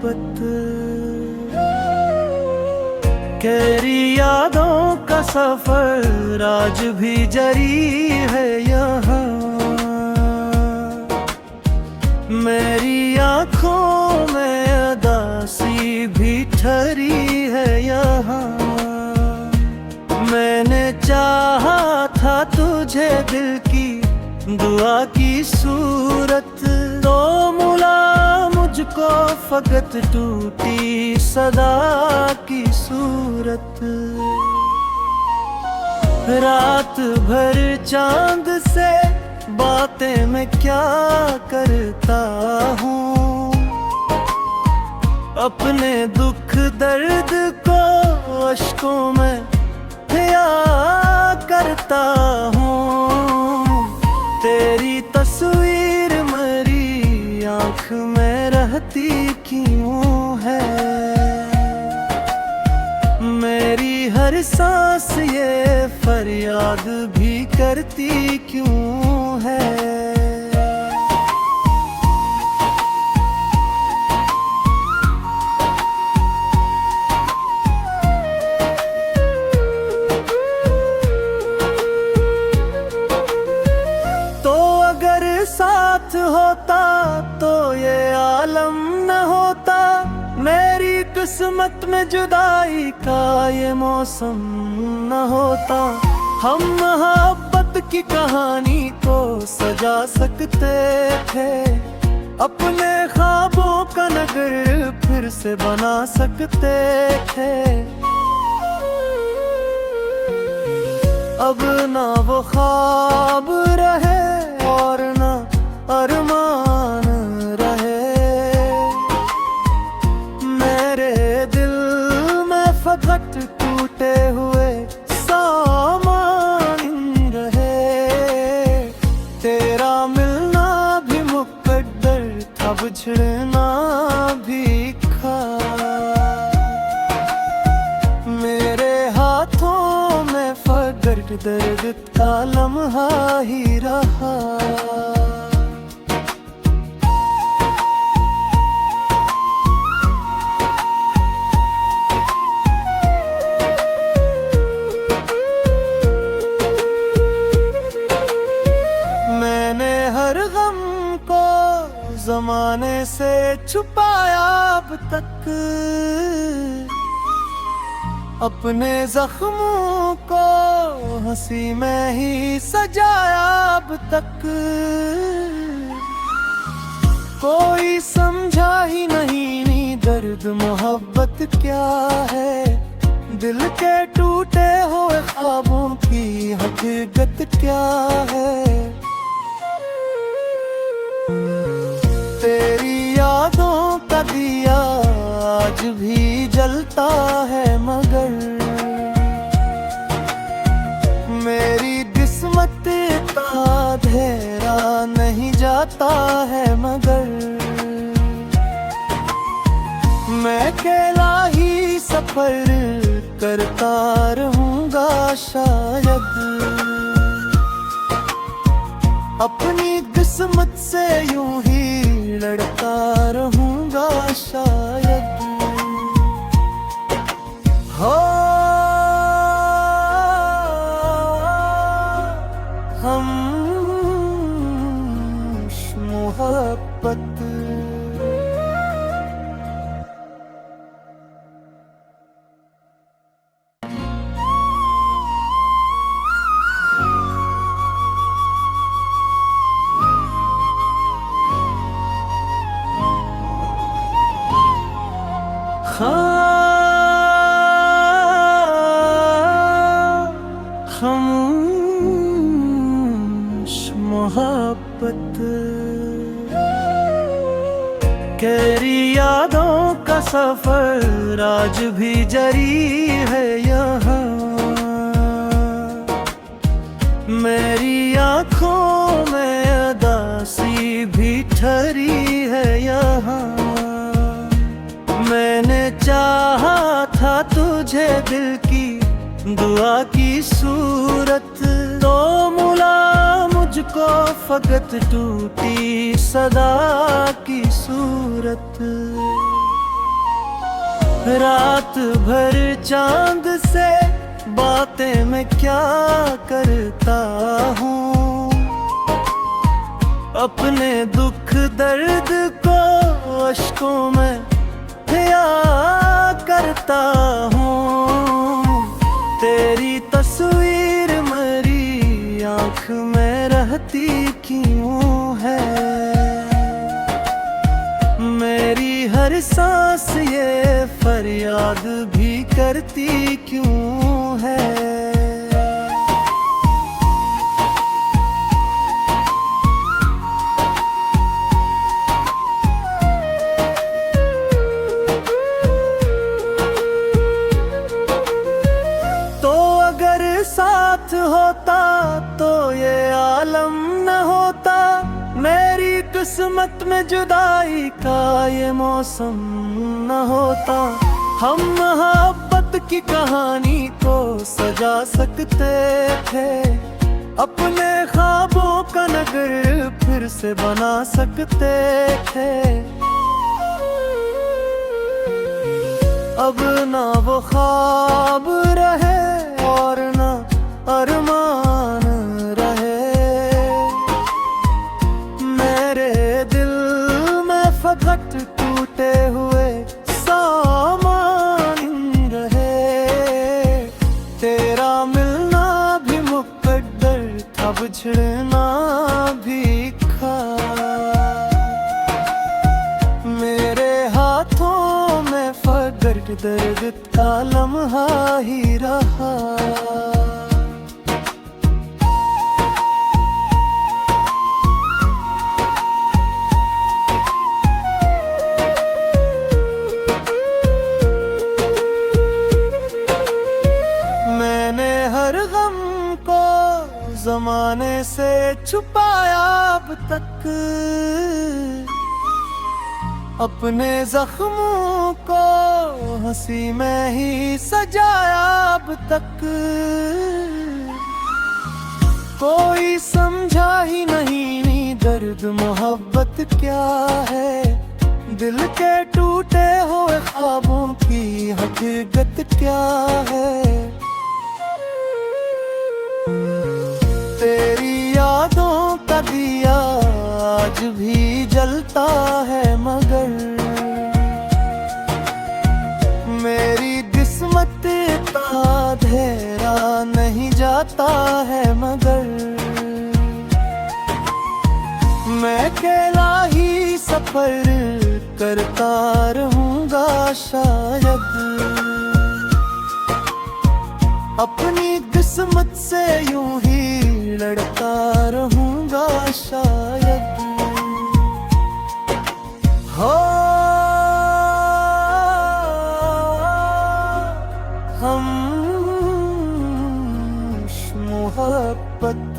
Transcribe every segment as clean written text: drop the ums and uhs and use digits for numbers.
मोहब्बत। गहरी यादों का सफर आज भी जारी है यहाँ। मेरी आँखों में उदासी भी ठहरी है यहाँ। मैंने चाहा था तुझे दिल की दुआ की सूरत, तो मुला मुझको फकत टूटी सदा की सूरत। रात भर चांद से बातें मैं क्या करता हूँ, अपने दुख दर्द को अश्कों में क्या करता हूँ। तेरी तस्वीर मेरी आँख में रहती क्यों है, मेरी हर सांस ये फरियाद भी करती क्यों है। साथ होता तो ये आलम न होता, मेरी किस्मत में जुदाई का ये मौसम न होता। हम मोहब्बत की कहानी को सजा सकते थे, अपने ख्वाबों का नगर फिर से बना सकते थे। अब ना वो ख्वाब रहे और ना अरमान रहे, मेरे दिल में फकत टूटे हुए सामान रहे। तेरा मिलना भी मुकद्दर था, बिछड़ना भी खा। मेरे हाथों में फकत दर्द का लम्हा ही रहा। ज़माने से छुपाया अब तक, अपने जख्मों को हंसी में ही सजाया अब तक। कोई समझा ही नहीं दर्द मोहब्बत क्या है, दिल के टूटे हुए ख्वाबों की हकीकत क्या है। तेरी यादों का दिया आज भी जलता है, मगर मेरी किस्मत का अंधेरा नहीं जाता है। मगर मैं अकेला ही सफर करता रहूंगा शायद, अपनी किस्मत से यूं ही लड़ता रहूंगा शायद। हो हम मोहब्बत। खामोश मोहब्बत। गहरी यादों का सफर आज भी जारी है यहाँ। मेरी आँखों में उदासी भी ठहरी है यहाँ। मैंने चाहा था तुझे दिल की दुआ की सूरत, तो मुला मुझको फकत टूटी सदा की सूरत। रात भर चांद से बातें मैं क्या करता हूँ, अपने दुख दर्द को अश्कों में क्या करता हूँ। तेरी तस्वीर मेरी आँख में रहती क्यों है, मेरी हर सांस ये फरियाद भी करती क्यों है। तो अगर साथ होता तो ये आलम न होता, मेरी किस्मत में जुदाई का ये मौसम न होता। हम मोहब्बत की कहानी को सजा सकते थे, अपने ख्वाबों का नगर फिर से बना सकते थे। अब ना वो ख्वाब रहे और ना अरमान रहे, मेरे दिल में फकत टूटे हुए सामान रहे। तेरा मिलना भी मुकद्दर था, बिछड़ना भी खा, मेरे हाथों में फकत दर्द का लम्हा ही रहा। मैंने हर गम को जमाने से छुपाया अब तक, अपने जख्मों को हंसी में ही सजाया अब तक। कोई समझा ही नहीं दर्द मोहब्बत क्या है, दिल के टूटे हुए ख्वाबों की हकीकत क्या है। तेरी यादों का दिया आज भी जलता है, मगर मेरी किस्मत का अंधेरा नहीं जाता है। मगर मैं अकेला ही सफर करता रहूंगा शायद, अपनी किस्मत से यूं ही लड़ता रहूंगा शायद। हो हम मोहब्बत।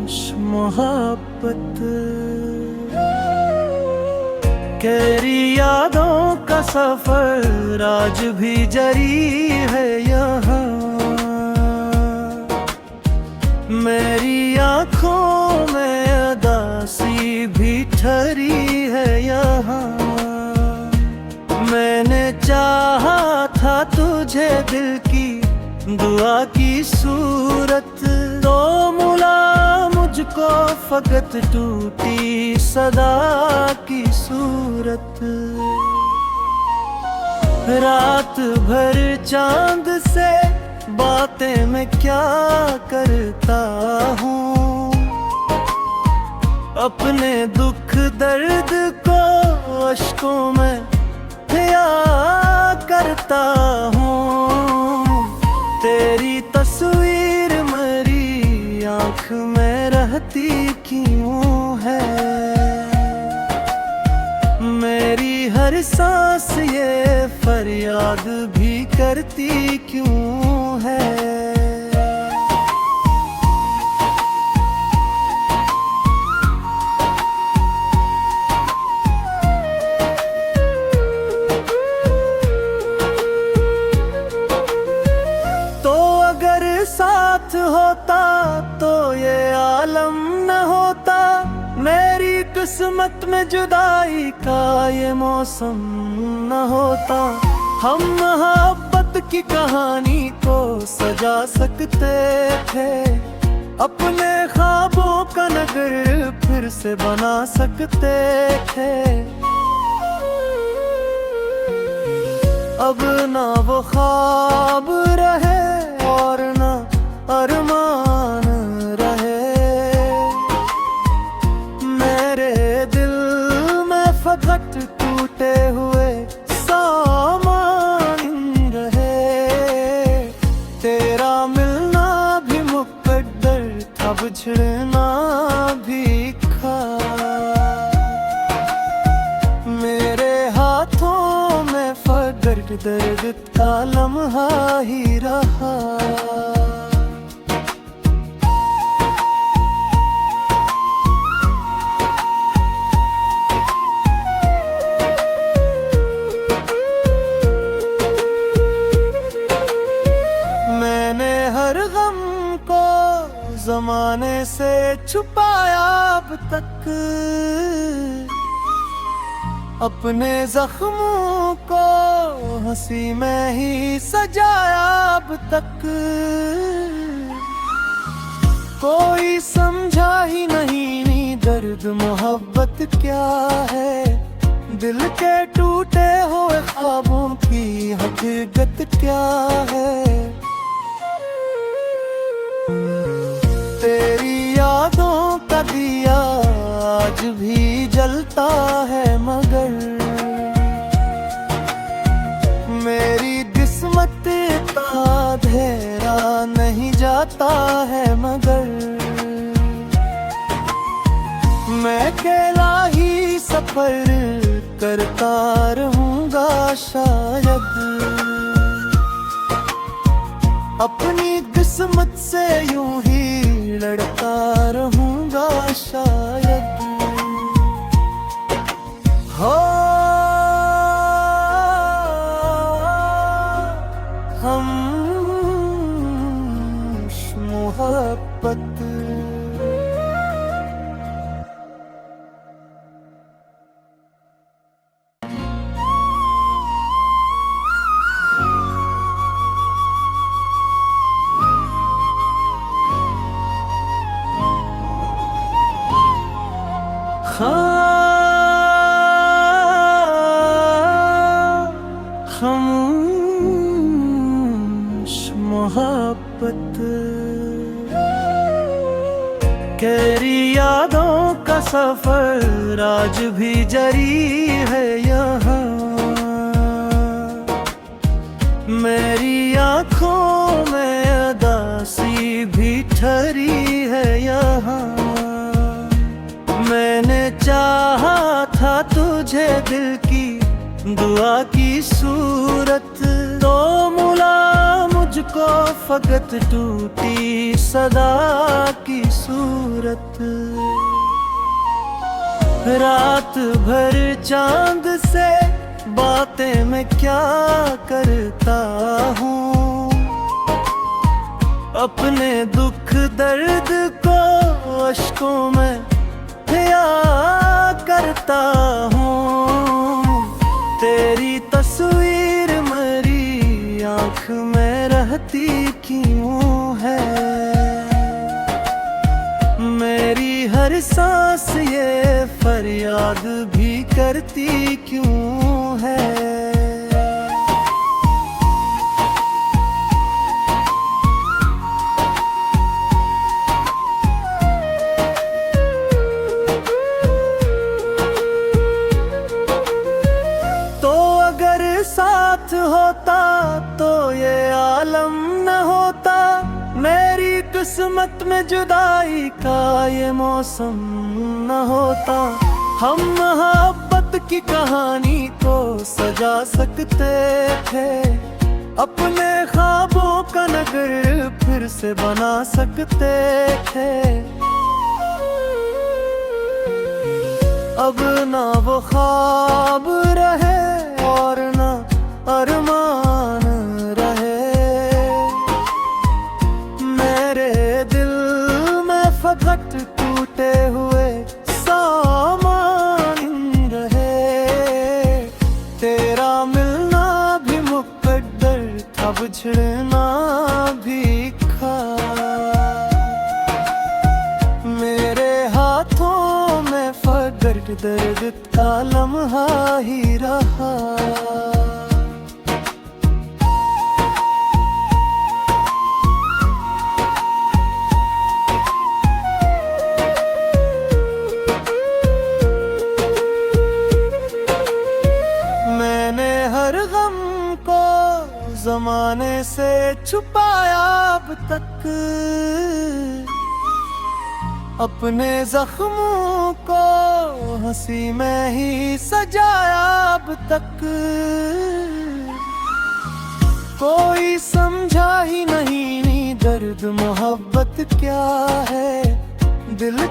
खामोश मोहब्बत, गहरी यादों का सफर आज भी जारी है यहाँ। मेरी आँखों में उदासी भी ठहरी है यहाँ। मैंने चाहा था तुझे दिल की दुआ की सूरत, तो मुला मुझको फकत टूटी सदा की सूरत। रात भर चांद से बातें मैं क्या करता हूँ, अपने दुख दर्द को अश्कों में क्या करता हूँ। तेरी तस्वीर मेरी आँख में रहती क्यों है, मेरी हर सांस ये फरियाद भी करती क्यों है। किस्मत में जुदाई का ये मौसम न होता, हम मोहब्बत की कहानी को सजा सकते थे, अपने ख्वाबों का नगर फिर से बना सकते थे। अब ना वो ख्वाब रहे और ना अरमान रहे, मेरे दिल में फकत टूटे हुए सामान रहे। तेरा मिलना भी मुकद्दर था, बिछड़ना भी खा, मेरे हाथों में फकत दर्द का लम्हा ही रहा। मैंने हर गम को जमाने से छुपाया अब तक, अपने जख्मों को हंसी में ही सजाया अब तक। कोई समझा ही नहीं दर्द मोहब्बत क्या है, दिल के टूटे हुए ख्वाबों की हकीकत क्या है। तेरी यादों का दिया आज भी जलता है, मगर मेरी किस्मत का अंधेरा नहीं जाता है। मगर मैं अकेला ही सफर करता रहूंगा शायद, अपनी किस्मत से यूं ही लड़ता रहूंगा शायद। हो हम मोहब्बत। खामोश मोहब्बत, गहरी यादों का सफर आज भी जारी है यहाँ। मेरी आँखों में उदासी भी ठहरी है यहाँ। मैंने चाहा था तुझे दिल की दुआ की सूरत, तो मिला मुझको फकत टूटी सदा की सूरत। रात भर चांद से बातें मैं क्या करता हूँ, अपने दुख दर्द को अश्कों में करता हूँ। तेरी तस्वीर मेरी आँख में रहती क्यों है, मेरी हर सांस ये फरियाद भी करती क्यों है। साथ होता तो ये आलम न होता, मेरी किस्मत में जुदाई का ये मौसम न होता। हम मोहब्बत की कहानी को सजा सकते थे, अपने ख्वाबों का नगर फिर से बना सकते थे। अब ना वो ख्वाब रहे और ना अरमान रहे, मेरे दिल में फकत टूटे हुए सामान दर्द का लम्हा ही रहा। मैंने हर गम को जमाने से छुपाया अब तक, अपने जख्मों को हंसी में ही सजाया अब तक। कोई समझा ही नहीं दर्द मोहब्बत क्या है, दिल